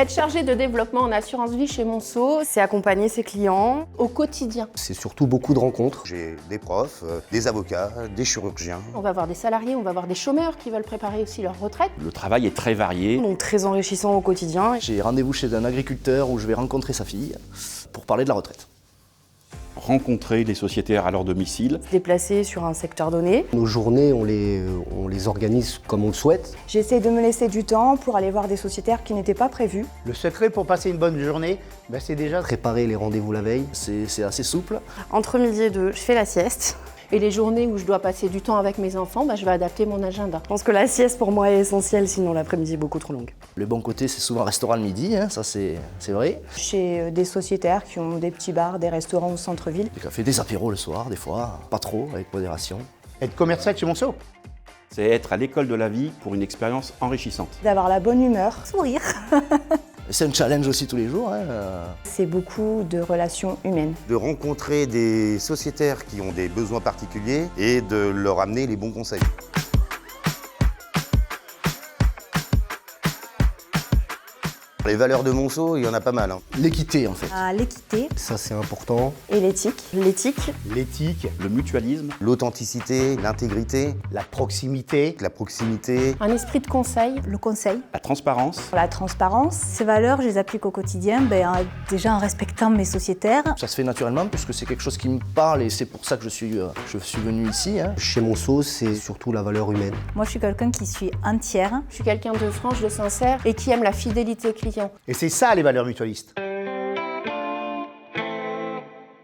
Être chargé de développement en assurance vie chez Monceau, C'est accompagner ses clients. au quotidien. C'est surtout beaucoup de rencontres. J'ai des profs, des avocats, des chirurgiens. On va voir des salariés, on va voir des chômeurs qui veulent préparer aussi leur retraite. Le travail est très varié. Donc très enrichissant au quotidien. J'ai rendez-vous chez un agriculteur où je vais rencontrer sa fille pour parler de la retraite. Rencontrer les sociétaires à leur domicile. Se déplacer sur un secteur donné. Nos journées, on les organise comme on le souhaite. J'essaie de me laisser du temps pour aller voir des sociétaires qui n'étaient pas prévus. Le secret pour passer une bonne journée, c'est déjà Préparer les rendez-vous la veille, c'est assez souple. Entre midi et deux, je fais la sieste. Et les journées où je dois passer du temps avec mes enfants, je vais adapter mon agenda. Je pense que la sieste pour moi est essentielle, sinon l'après-midi est beaucoup trop longue. Le bon côté, c'est souvent un restaurant le midi, hein, ça c'est vrai. Chez des sociétaires qui ont des petits bars, des restaurants au centre-ville. Des cafés, des apéros le soir, des fois, pas trop, avec modération. être commercial chez Monceau. C'est être à l'école de la vie pour une expérience enrichissante. D'avoir la bonne humeur, sourire. C'est un challenge aussi tous les jours. Hein. C'est beaucoup de relations humaines. De rencontrer des sociétaires qui ont des besoins particuliers et de leur amener les bons conseils. Les valeurs de Monceau, il y en a pas mal. L'équité en fait. L'équité Ça c'est important. et l'éthique. L'éthique, L'éthique, Le mutualisme, L'authenticité, l'intégrité, la proximité, la proximité. Un esprit de conseil, Le conseil. la transparence, La transparence. Ces valeurs, je les applique au quotidien, déjà en respectant mes sociétaires. Ça se fait naturellement puisque c'est quelque chose qui me parle et c'est pour ça que je suis venu ici. Hein. Chez Monceau, c'est surtout la valeur humaine. Moi, je suis quelqu'un qui suis entière. je suis quelqu'un de franche, de sincère et qui aime la fidélité client. et c'est ça les valeurs mutualistes.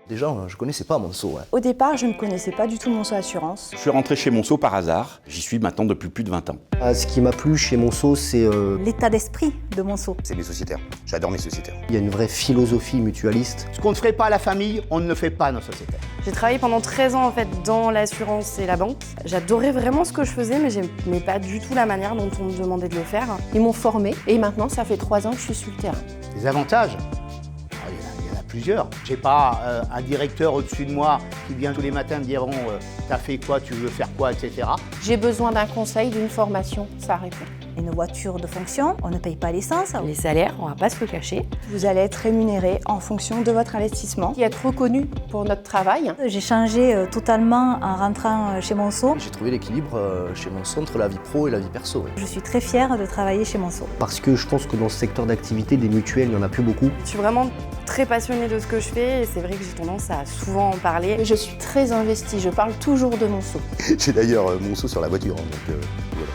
Déjà, je connaissais pas Monceau. Hein. Au départ, je ne connaissais pas du tout Monceau Assurance. Je suis rentré chez Monceau par hasard. J'y suis maintenant depuis plus de 20 ans. Ce qui m'a plu chez Monceau, c'est L'état d'esprit de Monceau. C'est mes sociétaires. J'adore mes sociétaires. il y a une vraie philosophie mutualiste. Ce qu'on ne ferait pas à la famille, on ne le fait pas à nos sociétaires. j'ai travaillé pendant 13 ans en fait dans l'assurance et la banque. J'adorais vraiment ce que je faisais, mais j'aimais pas du tout la manière dont on me demandait de le faire. Ils m'ont formée et maintenant ça fait 3 ans que je suis sur le terrain. Les avantages, il y en a plusieurs. J'ai pas un directeur au-dessus de moi qui vient tous les matins me dire t'as fait quoi, tu veux faire quoi, etc. J'ai besoin d'un conseil, d'une formation, ça répond. Une voiture de fonction, on ne paye pas l'essence. Les salaires, on va pas se le cacher. Vous allez être rémunéré en fonction de votre investissement. Et être reconnu pour notre travail. J'ai changé totalement en rentrant chez Monceau. J'ai trouvé l'équilibre chez Monceau entre la vie pro et la vie perso. Ouais. Je suis très fière de travailler chez Monceau. Parce que je pense que dans ce secteur d'activité, des mutuelles, il n'y en a plus beaucoup. Je suis vraiment très passionnée de ce que je fais et c'est vrai que j'ai tendance à souvent en parler. Et je suis très investie, je parle toujours de Monceau. J'ai d'ailleurs Monceau sur la voiture. Donc, voilà.